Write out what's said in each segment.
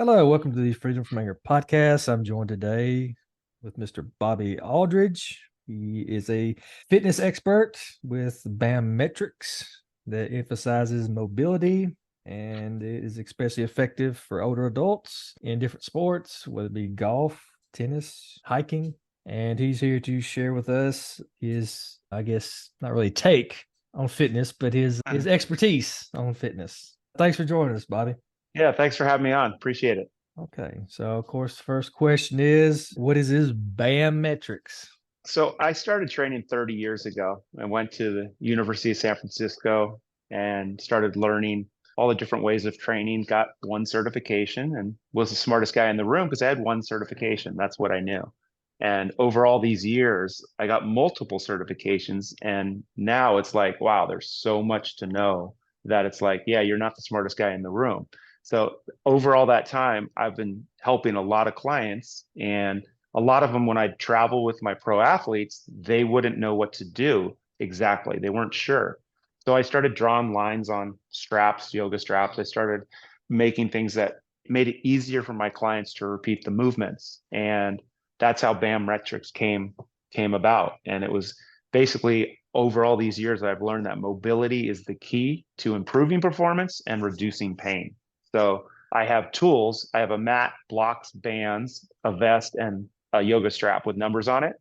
Hello, welcome to the Freedom from Anger podcast. I'm joined today with Mr. Bobby Aldridge. He is a fitness expert with BAMmetrics that emphasizes mobility and is especially effective for older adults in different sports, whether it be golf, tennis, hiking. And he's here to share with us his, I guess, not really take on fitness, but his expertise on fitness. Thanks for joining us, Bobby. Yeah, thanks for having me on. Appreciate it. Okay, so of course, the first question is, what is this BAMmetrics? So I started training 30 years ago. I went to the University of San Francisco and started learning all the different ways of training, got one certification and was the smartest guy in the room because I had one certification. That's what I knew. And over all these years, I got multiple certifications. And now it's like, wow, there's so much to know that it's like, yeah, you're not the smartest guy in the room. So over all that time, I've been helping a lot of clients, and a lot of them, when I travel with my pro athletes, they wouldn't know what to do exactly. They weren't sure. So I started drawing lines on straps, yoga straps. I started making things that made it easier for my clients to repeat the movements. And that's how BAMmetrics came about. And it was basically over all these years I've learned that mobility is the key to improving performance and reducing pain. So I have tools. I have a mat, blocks, bands, a vest, and a yoga strap with numbers on it,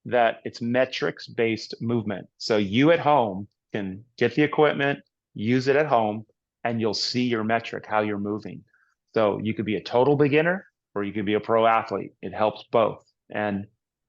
that it's metrics based movement. So you at home can get the equipment, use it at home, and you'll see your metric, how you're moving. So you could be a total beginner or you could be a pro athlete. It helps both. And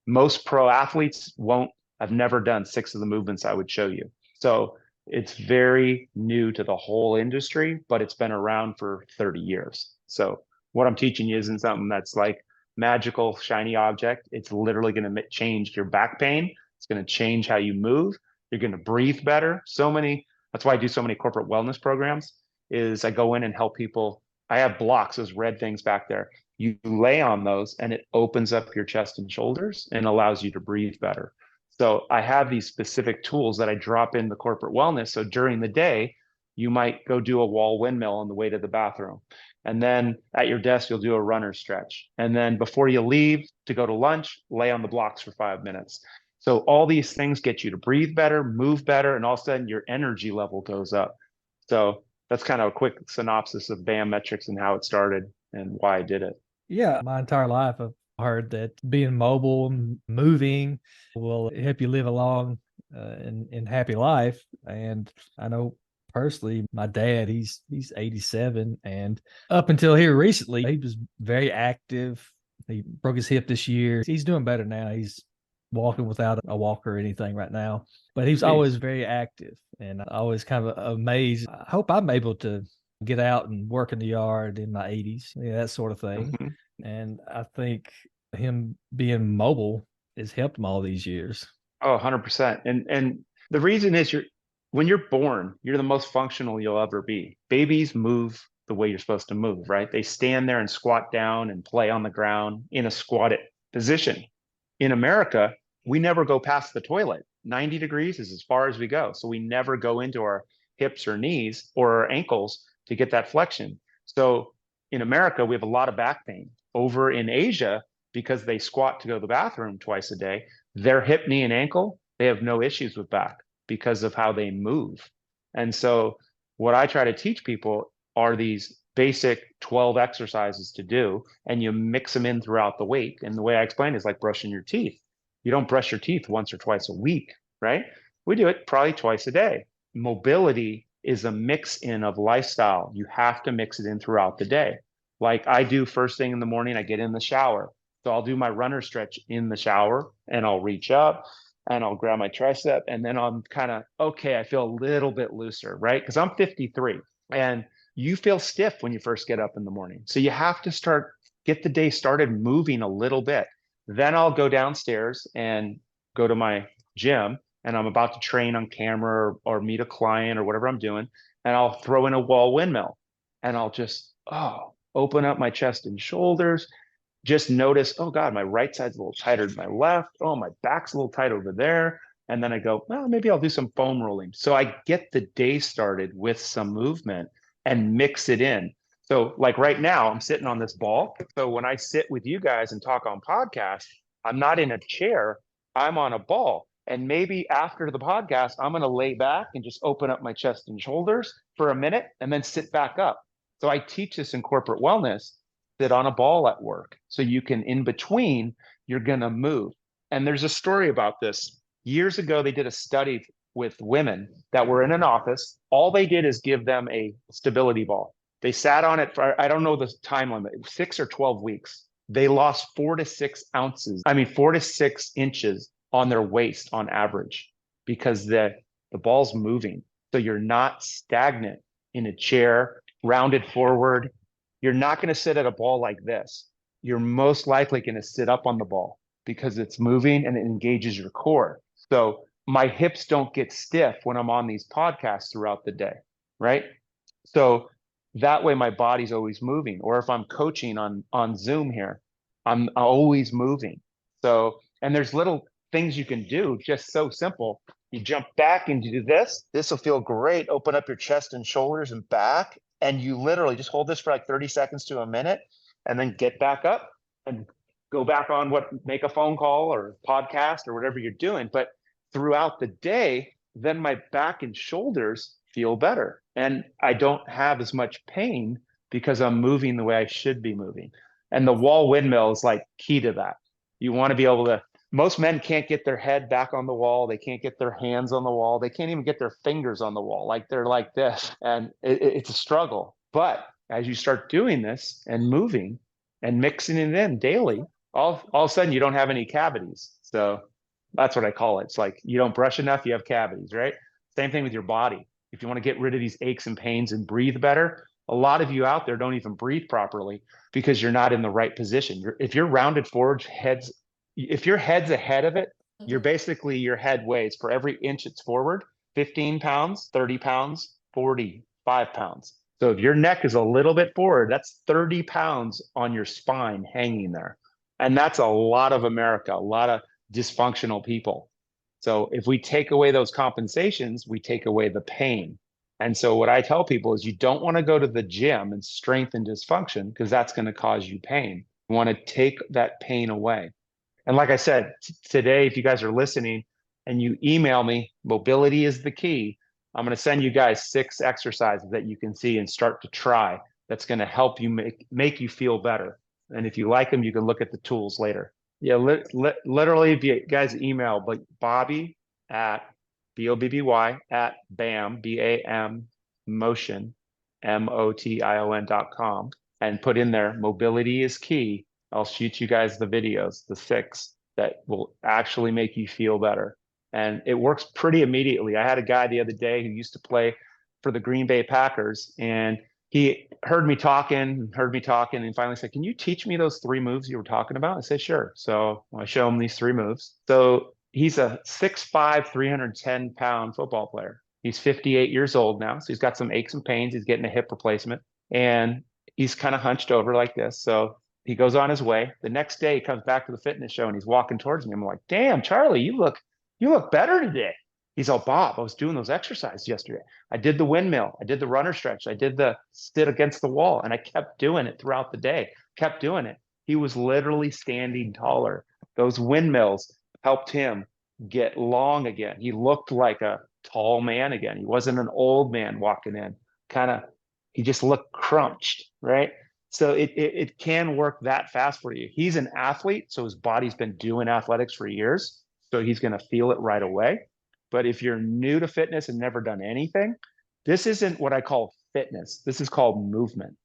most pro athletes won't, I've never done six of the movements I would show you. So it's very new to the whole industry, but it's been around for 30 years. So what I'm teaching you isn't something that's like magical, shiny object. It's literally going to change your back pain. It's going to change how you move. You're going to breathe better. That's why I do so many corporate wellness programs, is I go in and help people. I have blocks, those red things back there. You lay on those and it opens up your chest and shoulders and allows you to breathe better. So I have these specific tools that I drop in the corporate wellness. So during the day, you might go do a wall windmill on the way to the bathroom. And then at your desk, you'll do a runner stretch. And then before you leave to go to lunch, lay on the blocks for 5 minutes. So all these things get you to breathe better, move better, and all of a sudden your energy level goes up. So that's kind of a quick synopsis of BAMmetrics and how it started and why I did it. Yeah, my entire life I've heard that being mobile and moving will help you live a long and happy life. And I know personally, my dad, he's 87, and up until here recently, he was very active. He broke his hip this year. He's doing better now. He's walking without a walker or anything right now, but he was always Jeez. very active, and I always kind of amazed. I hope I'm able to get out and work in the yard in my 80s, yeah, that sort of thing. Mhm. And I think him being mobile has helped him all these years. Oh, 100%. And the reason is when you're born, you're the most functional you'll ever be. Babies move the way you're supposed to move, right? They stand there and squat down and play on the ground in a squatted position. In America, we never go past the toilet. 90 degrees is as far as we go. So we never go into our hips or knees or our ankles to get that flexion. So in America, we have a lot of back pain. Over in Asia, because they squat to go to the bathroom twice a day, their hip, knee, and ankle, they have no issues with back because of how they move. And so, what I try to teach people are these basic 12 exercises to do, and you mix them in throughout the week. And the way I explain it is like brushing your teeth. You don't brush your teeth once or twice a week, right? We do it probably twice a day. Mobility is a mix in of lifestyle. You have to mix it in throughout the day. Like I do first thing in the morning, I get in the shower. So I'll do my runner stretch in the shower and I'll reach up and I'll grab my tricep and then I'm kind of okay, I feel a little bit looser, right? Because I'm 53 and you feel stiff when you first get up in the morning. So you have to get the day started moving a little bit. Then I'll go downstairs and go to my gym and I'm about to train on camera or meet a client or whatever I'm doing. And I'll throw in a wall windmill and I'll just, open up my chest and shoulders, just notice, oh God, my right side's a little tighter than my left. Oh, my back's a little tight over there. And then I go, well, maybe I'll do some foam rolling. So I get the day started with some movement and mix it in. So like right now, I'm sitting on this ball. So when I sit with you guys and talk on podcast, I'm not in a chair, I'm on a ball. And maybe after the podcast, I'm going to lay back and just open up my chest and shoulders for a minute and then sit back up. So I teach this in corporate wellness, sit on a ball at work. So you can, in between, you're going to move. And there's a story about this. Years ago, they did a study with women that were in an office. All they did is give them a stability ball. They sat on it for, I don't know the time limit, 6 or 12 weeks. They lost 4 to 6 ounces, 4 to 6 inches on their waist on average because the ball's moving. So you're not stagnant in a chair, rounded forward. You're not going to sit at a ball like this. You're most likely going to sit up on the ball because it's moving and it engages your core. So my hips don't get stiff when I'm on these podcasts throughout the day, right? So that way my body's always moving. Or if I'm coaching on Zoom here, I'm always moving. So, and there's little things you can do, just so simple. You jump back and you do this. This will feel great. Open up your chest and shoulders and back. And you literally just hold this for like 30 seconds to a minute and then get back up and go back on make a phone call or podcast or whatever you're doing. But throughout the day, then my back and shoulders feel better. And I don't have as much pain because I'm moving the way I should be moving. And the wall windmill is like key to that. You want to be able to, most men can't get their head back on the wall. They can't get their hands on the wall. They can't even get their fingers on the wall. Like they're like this. And it's a struggle. But as you start doing this and moving and mixing it in daily, all of a sudden you don't have any cavities. So that's what I call it. It's like you don't brush enough, you have cavities, right? Same thing with your body. If you want to get rid of these aches and pains and breathe better, a lot of you out there don't even breathe properly because you're not in the right position. If you're rounded forward, if your head's ahead of it, you're basically your head weighs for every inch it's forward, 15 pounds, 30 pounds, 45 pounds. So if your neck is a little bit forward, that's 30 pounds on your spine hanging there. And that's a lot of America, a lot of dysfunctional people. So if we take away those compensations, we take away the pain. And so what I tell people is you don't want to go to the gym and strengthen dysfunction because that's going to cause you pain. You want to take that pain away. And like I said, today, if you guys are listening and you email me, mobility is the key. I'm going to send you guys 6 exercises that you can see and start to try. That's going to help you make you feel better. And if you like them, you can look at the tools later. Yeah, literally, if you guys email, but Bobby at BOBBY at BAM, BAM motion, MOTION.com, and put in there, mobility is key. I'll shoot you guys the videos, the 6 that will actually make you feel better. And it works pretty immediately. I had a guy the other day who used to play for the Green Bay Packers, and he heard me talking, and finally said, "Can you teach me those 3 moves you were talking about?" I said, "Sure." So I show him these 3 moves. So he's a 6'5", 310-pound football player. He's 58 years old now. So he's got some aches and pains. He's getting a hip replacement. And he's kind of hunched over like this. So he goes on his way. The next day, he comes back to the fitness show and he's walking towards me. I'm like, "Damn, Charlie, you look better today." He's all, "Bob, I was doing those exercises yesterday. I did the windmill. I did the runner stretch. I did the sit against the wall. And I kept doing it throughout the day, kept doing it." He was literally standing taller. Those windmills helped him get long again. He looked like a tall man again. He wasn't an old man walking in. He just looked crunched, right? So it can work that fast for you. He's an athlete, so his body's been doing athletics for years. So he's going to feel it right away. But if you're new to fitness and never done anything, this isn't what I call fitness. This is called movement.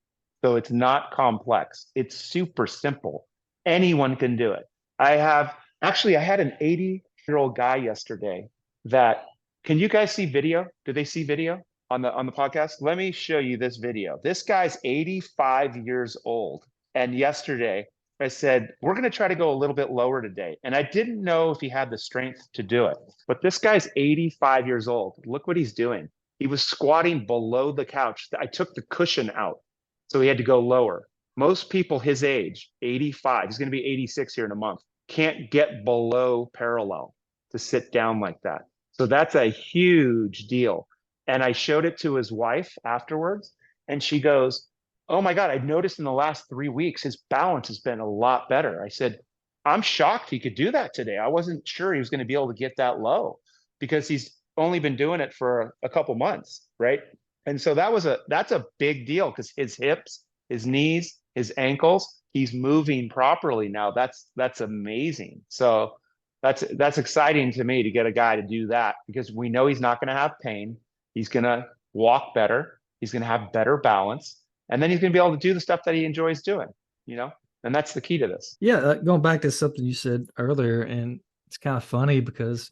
So it's not complex. It's super simple. Anyone can do it. I had an 80-year-old guy yesterday that, can you guys see video? Do they see video on the podcast? Let me show you this video. This guy's 85 years old. And yesterday I said, "We're going to try to go a little bit lower today." And I didn't know if he had the strength to do it. But this guy's 85 years old. Look what he's doing. He was squatting below the couch. I took the cushion out, so he had to go lower. Most people his age, 85, he's going to be 86 here in a month, can't get below parallel to sit down like that. So that's a huge deal. And I showed it to his wife afterwards, and she goes, oh my God, I noticed in the last 3 weeks, his balance has been a lot better. I said, I'm shocked he could do that today. I wasn't sure he was going to be able to get that low because he's only been doing it for a couple months, right? And so that's a big deal because his hips, his knees, his ankles, he's moving properly now. That's amazing. So that's exciting to me to get a guy to do that because we know he's not going to have pain. He's going to walk better. He's going to have better balance, and then he's going to be able to do the stuff that he enjoys doing, you know? And that's the key to this. Yeah, going back to something you said earlier, and it's kind of funny because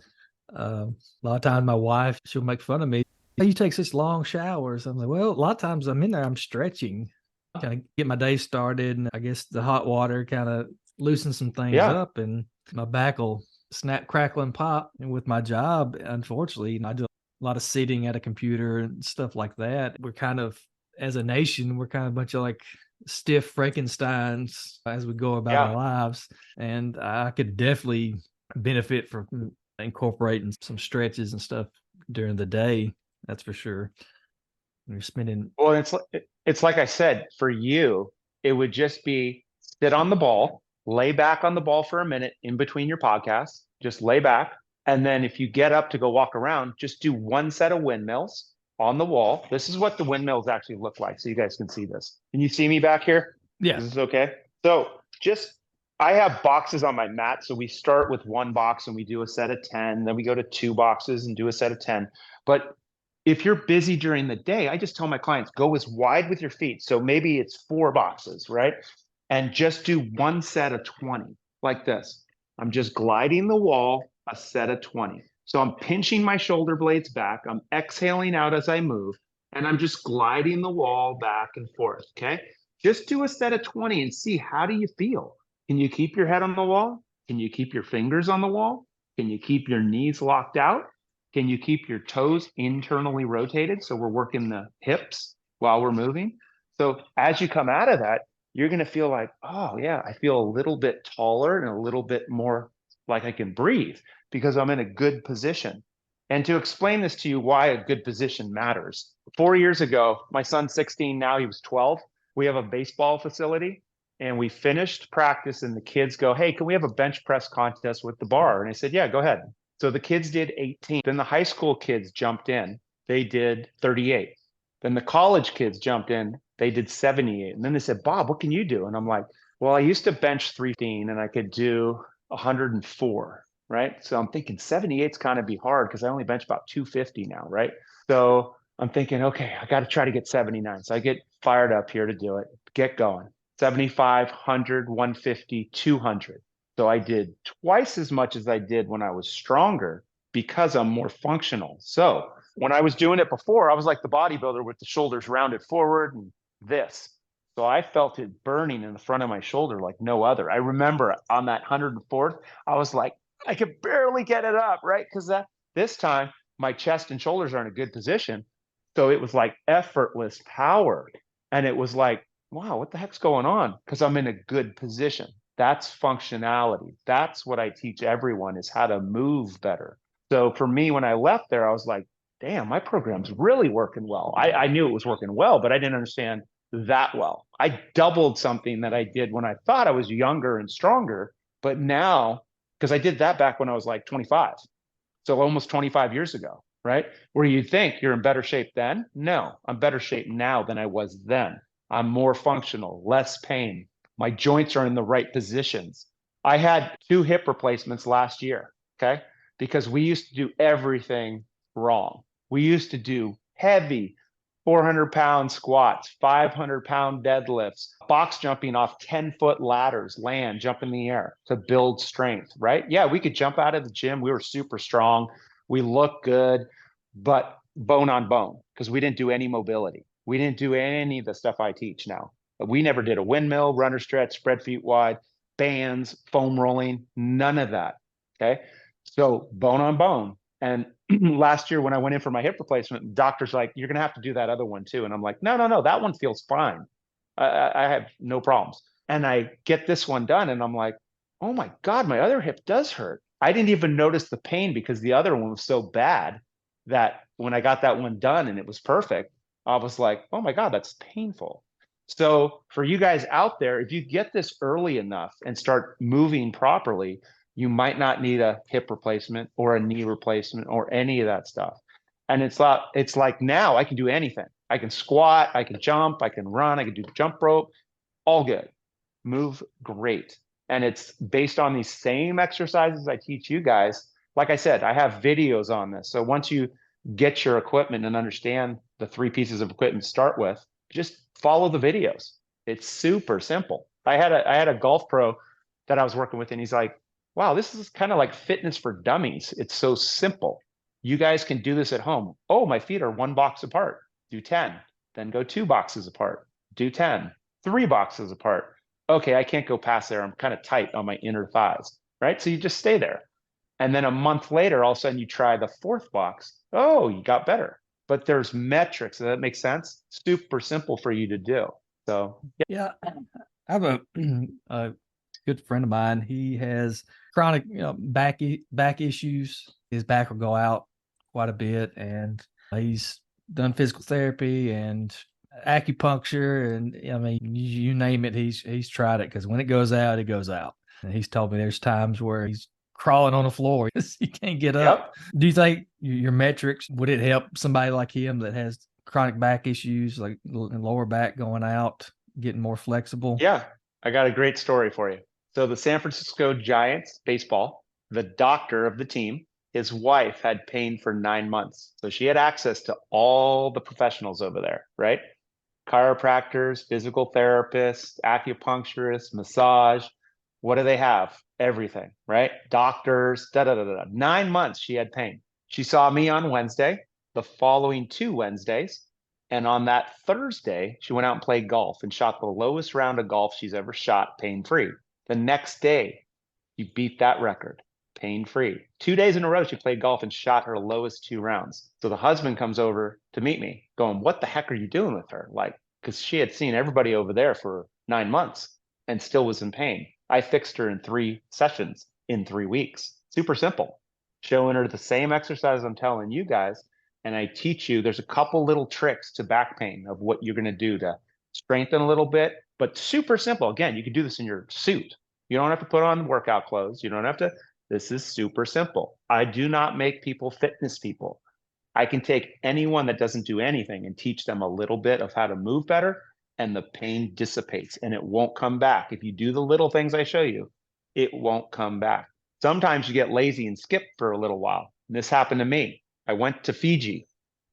a lot of times my wife, she'll make fun of me. "Hey, you take such long showers." I'm like, well, a lot of times I'm in there, I'm stretching, kind of get my day started. And I guess the hot water kind of loosens some things Yeah. up and my back will snap, crackle, and pop. And with my job, unfortunately, I do a lot of sitting at a computer and stuff like that. We're kind of, as a nation, we're kind of a bunch of like stiff Frankensteins as we go about Yeah. our lives. And I could definitely benefit from incorporating some stretches and stuff during the day. That's for sure. You're spending, Well, it's like I said, for you, it would just be sit on the ball, lay back on the ball for a minute in between your podcasts, just lay back. And then if you get up to go walk around, just do one set of windmills on the wall. This is what the windmills actually look like. So you guys can see this. Can you see me back here? yeah, Is this okay? So just, I have boxes on my mat. So we start with one box and we do a set of 10, then we go to two boxes and do a set of 10. But if you're busy during the day, I just tell my clients, go as wide with your feet. So maybe it's four boxes, right? And just do one set of 20 like this. I'm just gliding the wall, a set of 20. So I'm pinching my shoulder blades back. I'm exhaling out as I move, and I'm just gliding the wall back and forth. Okay. Just do a set of 20 and see, how do you feel? Can you keep your head on the wall? Can you keep your fingers on the wall? Can you keep your knees locked out? Can you keep your toes internally rotated? So we're working the hips while we're moving. So as you come out of that, you're going to feel like, oh, yeah, I feel a little bit taller and a little bit more like I can breathe because I'm in a good position. And to explain this to you, why a good position matters. 4 years ago, my son's 16 now, he was 12. We have a baseball facility and we finished practice, and the kids go, hey, can we have a bench press contest with the bar? And I said, yeah, go ahead. So the kids did 18. Then the high school kids jumped in. They did 38. Then the college kids jumped in. They did 78. And then they said, Bob, what can you do? And I'm like, well, I used to bench 315 and I could do 104, right? So I'm thinking 78's kind of be hard because I only bench about 250 now, right? So I'm thinking, okay, I got to try to get 79. So I get fired up here to do it, get going. 75, 100, 150, 200. So I did twice as much as I did when I was stronger because I'm more functional. So when I was doing it before, I was like the bodybuilder with the shoulders rounded forward and this. So I felt it burning in the front of my shoulder like no other. I remember on that 104th, I was like, I could barely get it up, right? Because this time my chest and shoulders are in a good position. So it was like effortless power. And it was like, wow, what the heck's going on? Because I'm in a good position. That's functionality. That's what I teach everyone, is how to move better. So for me, when I left there, I was like, damn, my program's really working well. I knew it was working well, but I didn't understand that well. I doubled something that I did when I thought I was younger and stronger. But now, because I did that back when I was like 25, so almost 25 years ago, right? Where you think you're in better shape then? No, I'm better shape now than I was then. I'm more functional, less pain. My joints are in the right positions. I had 2 hip replacements last year, okay? Because we used to do everything wrong. We used to do heavy 400-pound squats, 500-pound deadlifts, box jumping off 10-foot ladders, land, jump in the air to build strength, right? Yeah, we could jump out of the gym. We were super strong. We looked good, but bone on bone, because we didn't do any mobility. We didn't do any of the stuff I teach now. But we never did a windmill, runner stretch, spread feet wide, bands, foam rolling, none of that. Okay. So bone on bone. And last year when I went in for my hip replacement, the doctor's like, you're going to have to do that other one too. And I'm like, no, no, no, that one feels fine. I have no problems. And I get this one done and I'm like, oh my God, my other hip does hurt. I didn't even notice the pain because the other one was so bad that when I got that one done and it was perfect, I was like, oh my God, that's painful. So for you guys out there, if you get this early enough and start moving properly, you might not need a hip replacement or a knee replacement or any of that stuff. And it's like now I can do anything. I can squat, I can jump, I can run, I can do jump rope, all good. Move great. And it's based on these same exercises I teach you guys. Like I said, I have videos on this. So once you get your equipment and understand the three pieces of equipment to start with, just follow the videos. It's super simple. I had a golf pro that I was working with, and he's like, wow, this is kind of like fitness for dummies. It's so simple. You guys can do this at home. Oh, my feet are one box apart. Do 10. Then go two boxes apart. Do 10. Three boxes apart. Okay, I can't go past there. I'm kind of tight on my inner thighs, right? So you just stay there. And then a month later, all of a sudden you try the fourth box. Oh, you got better. But there's metrics. Does that make sense? Super simple for you to do. So Yeah, I have a, a good friend of mine. He has chronic, back issues. His back will go out quite a bit, and he's done physical therapy and acupuncture, and I mean, you name it, he's tried it, because when it goes out, it goes out. And he's told me there's times where he's crawling on the floor. He can't get up. yep. Do you think your metrics, would it help somebody like him that has chronic back issues, like lower back going out, getting more flexible? Yeah, I got a great story for you. So the San Francisco Giants baseball, the doctor of the team, his wife had pain for 9 months. So she had access to all the professionals over there, right? Chiropractors, physical therapists, acupuncturists, massage. What do they have? Everything, right? Doctors, da da da da. 9 months she had pain. She saw me on Wednesday, the following two Wednesdays. And on that Thursday, she went out and played golf and shot the lowest round of golf she's ever shot pain free. The next day, you beat that record pain free. 2 days in a row, she played golf and shot her lowest two rounds. So the husband comes over to meet me, going, what the heck are you doing with her? Like, because she had seen everybody over there for 9 months and still was in pain. I fixed her in 3 sessions in 3 weeks. Super simple. Showing her the same exercise I'm telling you guys. And I teach you, there's a couple little tricks to back pain of what you're going to do to strengthen a little bit, but super simple. Again, you can do this in your suit. You don't have to put on workout clothes. You don't have to. This is super simple. I do not make people fitness people. I can take anyone that doesn't do anything and teach them a little bit of how to move better, and the pain dissipates and it won't come back. If you do the little things I show you, it won't come back. Sometimes you get lazy and skip for a little while. And this happened to me. I went to Fiji.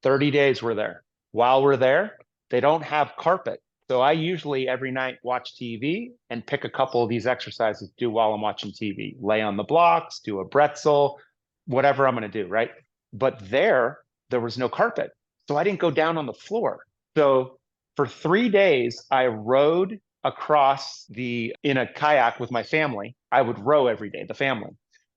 30 days we're there. While we're there, they don't have carpet. So I usually every night watch TV and pick a couple of these exercises to do while I'm watching TV. Lay on the blocks, do a bretzel, whatever I'm going to do, right? But there was no carpet. So I didn't go down on the floor. So for 3 days, I rowed across in a kayak with my family. I would row every day, the family.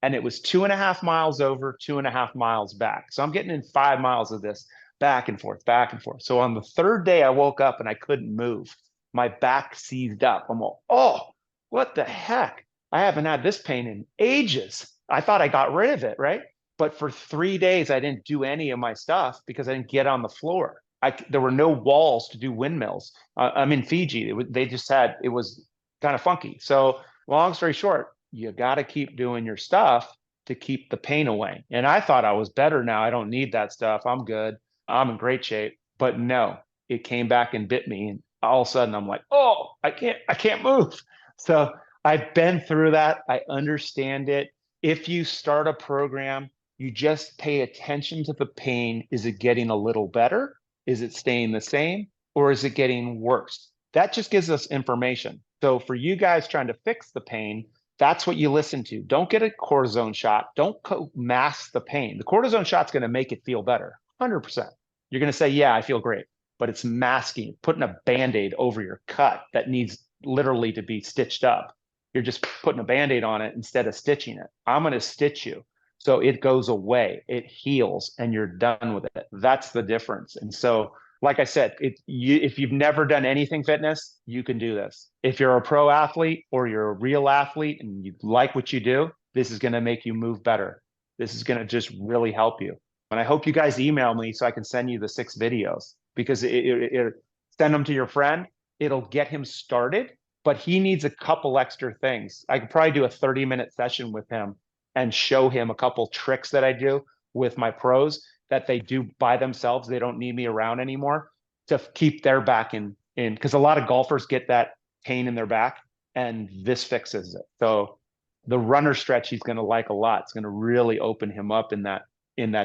And it was 2.5 miles over, 2.5 miles back. So I'm getting in 5 miles of this back and forth, back and forth. So on the third day, I woke up and I couldn't move. My back seized up. I'm all, oh, what the heck? I haven't had this pain in ages. I thought I got rid of it, right? But for 3 days, I didn't do any of my stuff because I didn't get on the floor. There were no walls to do windmills. I'm in Fiji. It was kind of funky. So long story short, you got to keep doing your stuff to keep the pain away. And I thought I was better now. I don't need that stuff. I'm good. I'm in great shape. But no, it came back and bit me. And all of a sudden I'm like, oh, I can't move. So I've been through that. I understand it. If you start a program, you just pay attention to the pain. Is it getting a little better? Is it staying the same? Or is it getting worse? That just gives us information. So for you guys trying to fix the pain, that's what you listen to. Don't get a cortisone shot. Don't mask the pain. The cortisone shot's going to make it feel better, 100%. You're going to say, yeah, I feel great. But it's masking, putting a Band-Aid over your cut that needs literally to be stitched up. You're just putting a Band-Aid on it instead of stitching it. I'm going to stitch you. So it goes away, it heals, and you're done with it. That's the difference. And so, like I said, if you've never done anything fitness, you can do this. If you're a pro athlete or you're a real athlete and you like what you do, this is going to make you move better. This is going to just really help you. And I hope you guys email me so I can send you the 6 videos, because send them to your friend. it'll get him started, but he needs a couple extra things. I could probably do a 30-minute session with him and show him a couple tricks that I do with my pros that they do by themselves. They don't need me around anymore to keep their back in because a lot of golfers get that pain in their back, and this fixes it. So the runner stretch he's going to like a lot. It's going to really open him up in that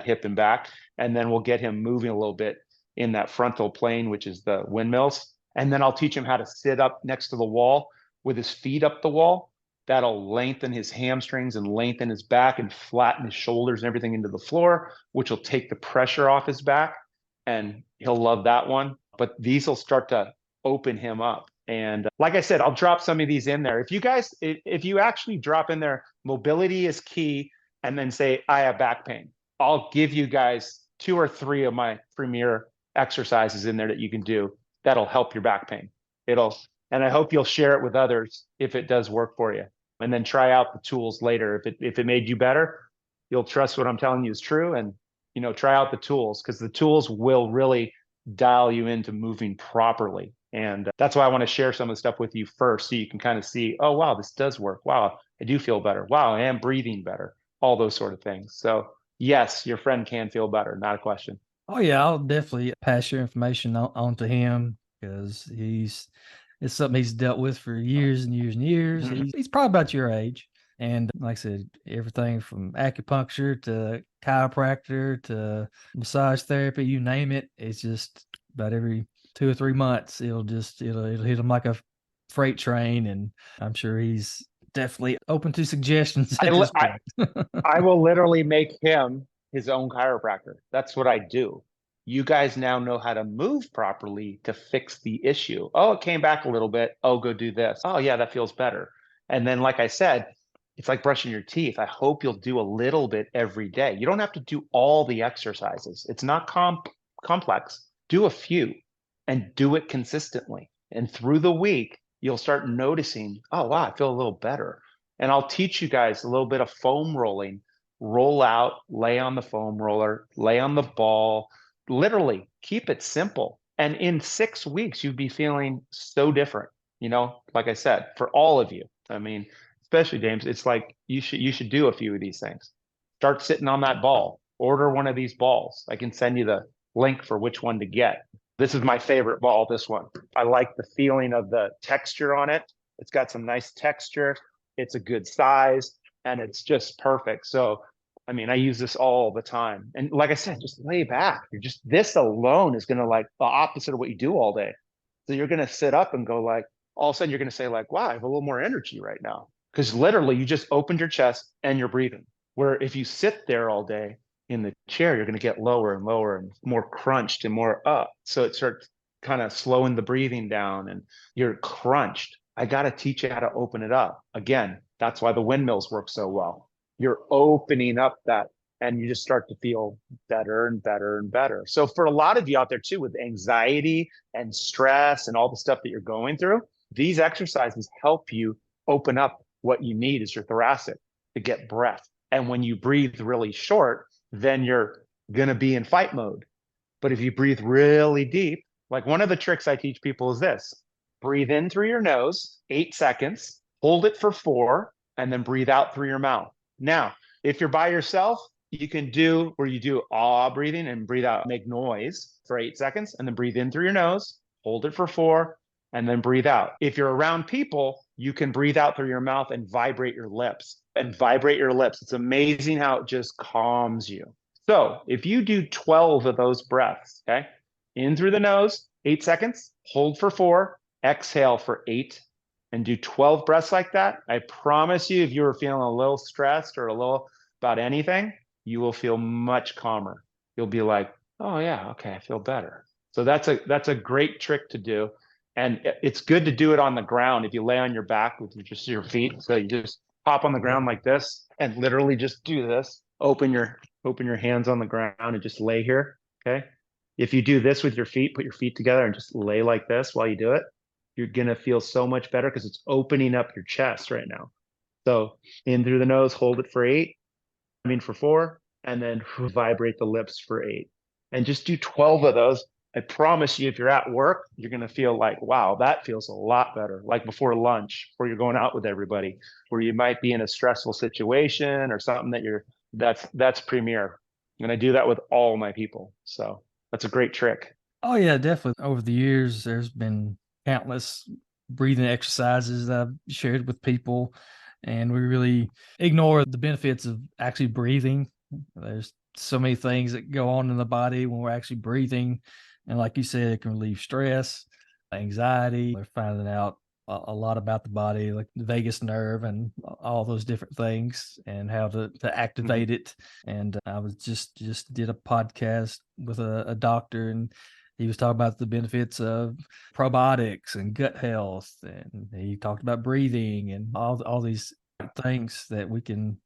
hip and back, and then we'll get him moving a little bit in that frontal plane, which is the windmills. And then I'll teach him how to sit up next to the wall with his feet up the wall. That'll lengthen his hamstrings and lengthen his back and flatten his shoulders and everything into the floor, which will take the pressure off his back. And he'll love that one. But these will start to open him up. And like I said, I'll drop some of these in there. If you actually drop in there, mobility is key, and then say, I have back pain, I'll give you guys 2 or 3 of my premier exercises in there that you can do that'll help your back pain. And I hope you'll share it with others if it does work for you. And then try out the tools later. If it made you better, you'll trust what I'm telling you is true. And, try out the tools, because the tools will really dial you into moving properly. And that's why I want to share some of the stuff with you first, so you can kind of see, oh, wow, this does work. Wow, I do feel better. Wow, I am breathing better. All those sort of things. So yes, your friend can feel better. Not a question. Oh yeah, I'll definitely pass your information on to him because it's something he's dealt with for years and years and years. He's probably about your age. And like I said, everything from acupuncture to chiropractor to massage therapy, you name it, it's just about every 2 or 3 months, it'll hit him like a freight train. And I'm sure he's definitely open to suggestions at this point. I will literally make him his own chiropractor. That's what I do. You guys now know how to move properly to fix the issue. Oh, it came back a little bit. Oh, go do this. Oh, yeah, that feels better. And then, like I said, it's like brushing your teeth. I hope you'll do a little bit every day. You don't have to do all the exercises. It's not complex. Do a few and do it consistently. And through the week, you'll start noticing, oh, wow, I feel a little better. And I'll teach you guys a little bit of foam rolling. Roll out, lay on the foam roller, lay on the ball, literally keep it simple. And in 6 weeks, you'd be feeling so different, like I said, for all of you. I mean, especially James, it's like you should do a few of these things. Start sitting on that ball, order one of these balls. I can send you the link for which one to get. This is my favorite ball, this one. I like the feeling of the texture on it. It's got some nice texture. It's a good size, and it's just perfect. So, I mean, I use this all the time. And like I said, just lay back. This alone is going to, like, the opposite of what you do all day. So you're going to sit up and go, like, all of a sudden you're going to say, like, wow, I have a little more energy right now. Because literally you just opened your chest and you're breathing. Where if you sit there all day in the chair, you're going to get lower and lower and more crunched and more up. So it starts kind of slowing the breathing down and you're crunched. I got to teach you how to open it up. Again, that's why the windmills work so well. You're opening up that, and you just start to feel better and better and better. So for a lot of you out there too, with anxiety and stress and all the stuff that you're going through, these exercises help you open up what you need is your thoracic to get breath. And when you breathe really short, then you're going to be in fight mode. But if you breathe really deep, like one of the tricks I teach people is this: breathe in through your nose, 8 seconds, hold it for 4, and then breathe out through your mouth. Now, if you're by yourself, you can do where you do ah breathing and breathe out, make noise for 8 seconds, and then breathe in through your nose, hold it for 4, and then breathe out. If you're around people, you can breathe out through your mouth and vibrate your lips. It's amazing how it just calms you. So if you do 12 of those breaths, okay, in through the nose, 8 seconds, hold for 4, exhale for 8, and do 12 breaths like that, I promise you, if you were feeling a little stressed or a little about anything, you will feel much calmer. You'll be like, oh yeah, okay, I feel better. So that's a great trick to do. And it's good to do it on the ground if you lay on your back with just your feet. So you just hop on the ground like this and literally just do this. Open your hands on the ground and just lay here. Okay. If you do this with your feet, put your feet together and just lay like this while you do it, you're going to feel so much better because it's opening up your chest right now. So in through the nose, hold it for 8, for 4, and then vibrate the lips for 8. And just do 12 of those. I promise you, if you're at work, you're going to feel like, wow, that feels a lot better. Like before lunch, where you're going out with everybody, where you might be in a stressful situation or something that's premier. And I do that with all my people. So that's a great trick. Oh yeah, definitely. Over the years, there's been countless breathing exercises that I've shared with people, and we really ignore the benefits of actually breathing. There's so many things that go on in the body when we're actually breathing, and like you said, it can relieve stress, anxiety. They're finding out a lot about the body, like the vagus nerve and all those different things, and how to Mhm. activate it. And I was just did a podcast with a doctor, and he was talking about the benefits of probiotics and gut health, and he talked about breathing and all these things that we can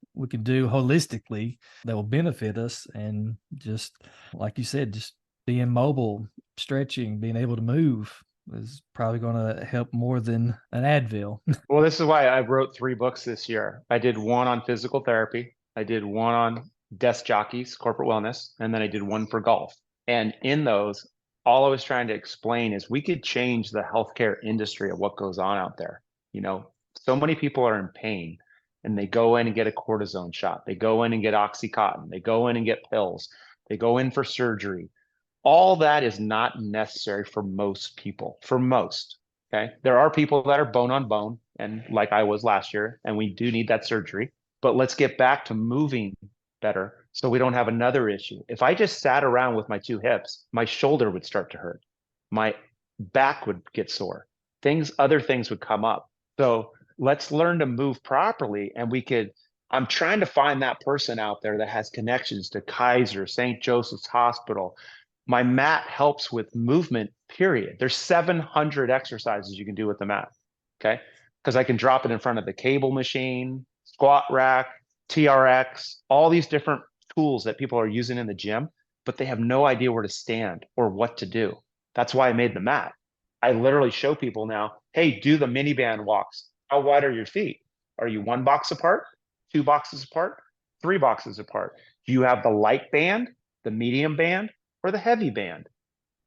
do holistically that will benefit us. And just like you said, just being mobile, stretching, being able to move is probably going to help more than an Advil. Well, this is why I wrote 3 books this year. I did one on physical therapy, I did one on desk jockeys, corporate wellness, and then I did one for golf. And in those, all I was trying to explain is we could change the healthcare industry of what goes on out there. You know, so many people are in pain and they go in and get a cortisone shot. They go in and get Oxycontin. They go in and get pills. They go in for surgery. All that is not necessary for most people, for most. Okay. There are people that are bone on bone, and like I was last year, and we do need that surgery. But let's get back to moving better so we don't have another issue. If I just sat around with my 2 hips, my shoulder would start to hurt, my back would get sore, other things would come up. So let's learn to move properly, and we could. I'm trying to find that person out there that has connections to Kaiser, St. Joseph's Hospital. My mat helps with movement, period. There's 700 exercises you can do with the mat. Okay. Because I can drop it in front of the cable machine, squat rack, TRX, all these different tools that people are using in the gym, but they have no idea where to stand or what to do. That's why I made the mat. I literally show people now, hey, do the mini band walks. How wide are your feet? Are you 1 box apart, 2 boxes apart, 3 boxes apart? Do you have the light band, the medium band, or the heavy band,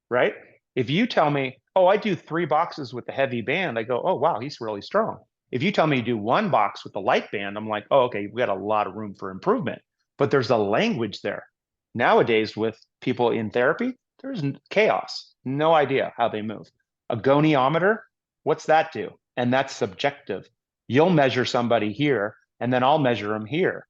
right? If you tell me, oh, I do 3 boxes with the heavy band, I go, oh, wow, he's really strong. If you tell me you do 1 box with the light band, I'm like, oh, okay, we got a lot of room for improvement. But there's a language there. Nowadays, with people in therapy, there's chaos, no idea how they move. A goniometer, what's that do? And that's subjective. You'll measure somebody here, and then I'll measure them here.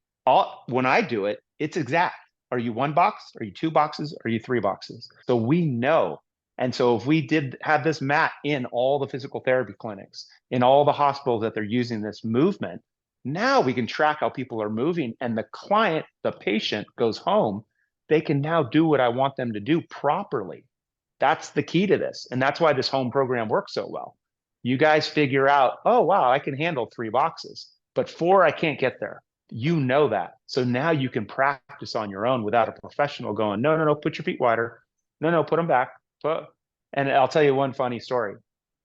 When I do it, it's exact. Are you 1 box? Are you 2 boxes? Are you 3 boxes? So we know. And so if we did have this mat in all the physical therapy clinics, in all the hospitals that they're using this movement, now we can track how people are moving, and the client, the patient goes home. They can now do what I want them to do properly. That's the key to this. And that's why this home program works so well. You guys figure out, oh, wow, I can handle 3 boxes, but 4, I can't get there. You know that. So now you can practice on your own without a professional going, no, no, no, put your feet wider. No, no, put them back. And I'll tell you one funny story.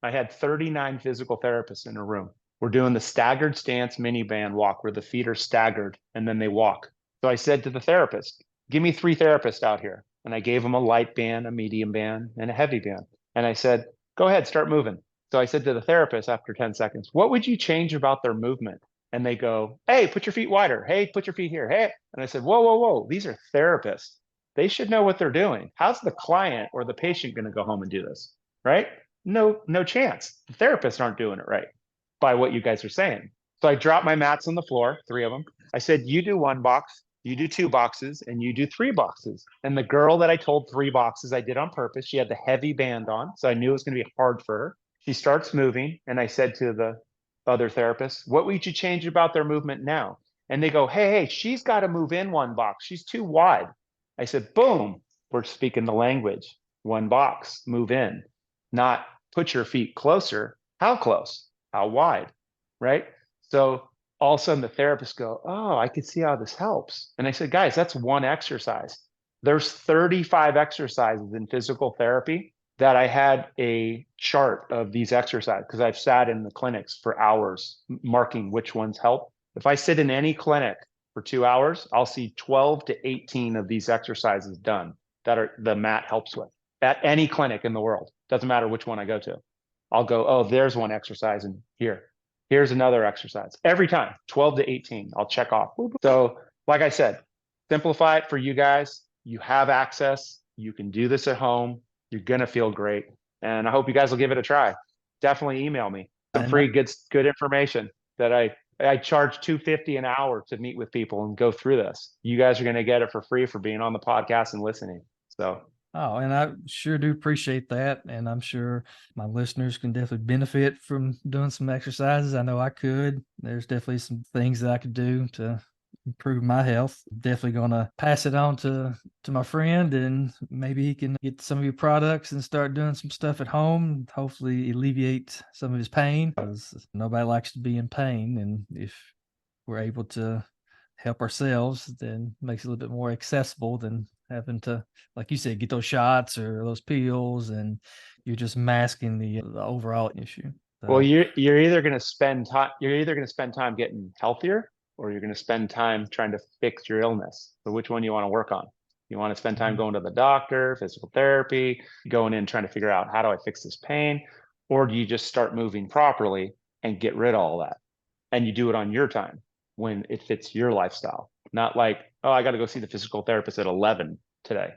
I had 39 physical therapists in a room. We're doing the staggered stance mini band walk where the feet are staggered and then they walk. So I said to the therapist, give me 3 therapists out here. And I gave them a light band, a medium band, and a heavy band. And I said, go ahead, start moving. So I said to the therapist after 10 seconds, what would you change about their movement? And they go, hey, put your feet wider. Hey, put your feet here. Hey. And I said, whoa, whoa, whoa. These are therapists. They should know what they're doing. How's the client or the patient going to go home and do this? Right? No, no chance. The therapists aren't doing it right by what you guys are saying. So I dropped my mats on the floor, 3 of them. I said, you do 1 box, you do 2 boxes, and you do 3 boxes. And the girl that I told 3 boxes, I did on purpose. She had the heavy band on, so I knew it was going to be hard for her. She starts moving, and I said to the other therapists, what would you change about their movement now? And they go, hey, she's got to move in 1 box. She's too wide. I said, boom, we're speaking the language. 1 box, move in, not put your feet closer. How close? How wide? Right? So all of a sudden the therapists go, oh, I can see how this helps. And I said, guys, that's one exercise. There's 35 exercises in physical therapy that I had a chart of these exercises because I've sat in the clinics for hours marking which ones help. If I sit in any clinic for 2 hours, I'll see 12 to 18 of these exercises done that are the mat helps with at any clinic in the world. Doesn't matter which one I go to. I'll go, oh, there's one exercise, and here's another exercise. Every time, 12 to 18, I'll check off. So, like I said, simplify it for you guys. You have access. You can do this at home. You're going to feel great. And I hope you guys will give it a try. Definitely email me some And free good information that I charge $250 an hour to meet with people and go through this. You guys are going to get it for free for being on the podcast and listening. So, Oh, and I sure do appreciate that. And I'm sure my listeners can definitely benefit from doing some exercises. I know I could. There's definitely some things that I could do to improve my health. Definitely gonna pass it on to my friend, and maybe he can get some of your products and start doing some stuff at home. Hopefully alleviate some of his pain, because nobody likes to be in pain. And if we're able to help ourselves, then it makes it a little bit more accessible than having to, like you said, get those shots or those pills, and you're just masking the overall issue. well, So, you're either going to spend time getting healthier, or you're going to spend time trying to fix your illness. So which one you want to work on? You want to spend time going to the doctor, physical therapy, going in trying to figure out, how do I fix this pain? Or do you just start moving properly and get rid of all that? And you do it on your time when it fits your lifestyle. Not like, oh, I got to go see the physical therapist at 11 today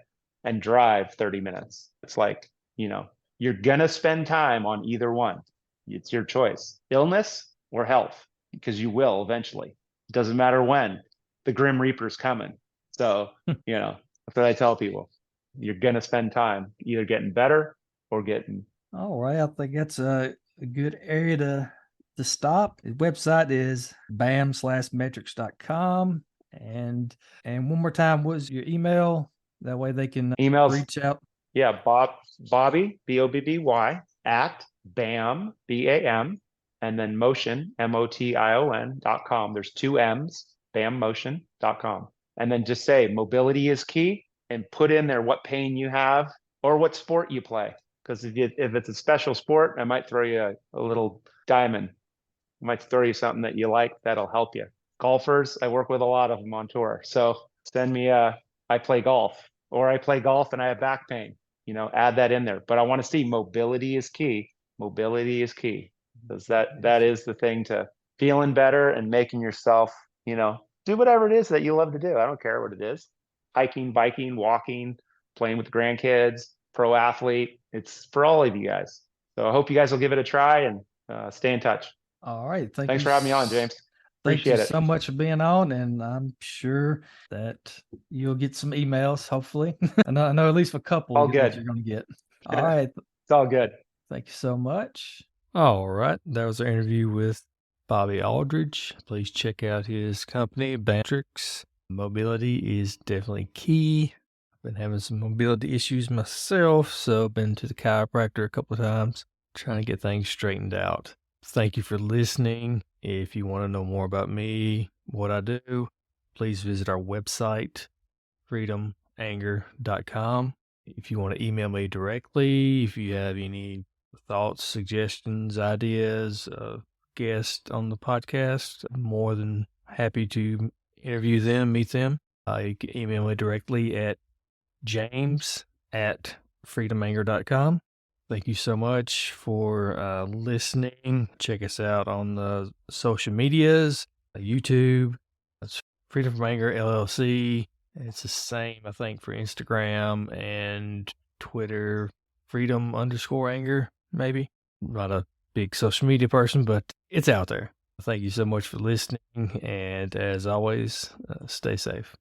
and drive 30 minutes. It's like, you're going to spend time on either one. It's your choice, illness or health, because you will eventually. It doesn't matter when. The Grim Reaper's coming. So, that's what I tell people. You're going to spend time either getting better or getting. all right, I think that's a good area to stop. The website is bam/metrics.com. And one more time, what's your email? That way they can Emails. reach out. Yeah, Bobby, Bobby, at BAM, BAM, and then motion, motion.com. There's 2 M's, BAMmotion.com. And then just say mobility is key, and put in there what pain you have or what sport you play. Because if it's a special sport, I might throw you a little diamond. I might throw you something that you like that'll help you. Golfers, I work with a lot of them on tour. So send me I play golf, or I play golf and I have back pain. Add that in there. But I want to see mobility is key. Mobility is key, because that is the thing to feeling better and making yourself, do whatever it is that you love to do. I don't care what it is. Hiking, biking, walking, playing with the grandkids, pro athlete. It's for all of you guys. So I hope you guys will give it a try and stay in touch. All right. Thanks for having me on, James. Thank you Appreciate it. so much for being on, and I'm sure that you'll get some emails, hopefully. I know at least a couple All that good. you're going to get. All right. It's all good. Thank you so much. All right. That was our interview with Bobby Aldridge. Please check out his company, BAMmetrics. Mobility is definitely key. I've been having some mobility issues myself, so I've been to the chiropractor a couple of times, trying to get things straightened out. Thank you for listening. If you want to know more about me, what I do, please visit our website, freedomanger.com. If you want to email me directly, if you have any thoughts, suggestions, ideas, guests on the podcast, I'm more than happy to interview them, meet them. You can email me directly at james@freedomanger.com. Thank you so much for listening. Check us out on the social medias, YouTube. That's Freedom from Anger LLC. It's the same, I think, for Instagram and Twitter. Freedom_anger, maybe. I'm not a big social media person, but it's out there. Thank you so much for listening. And as always, stay safe.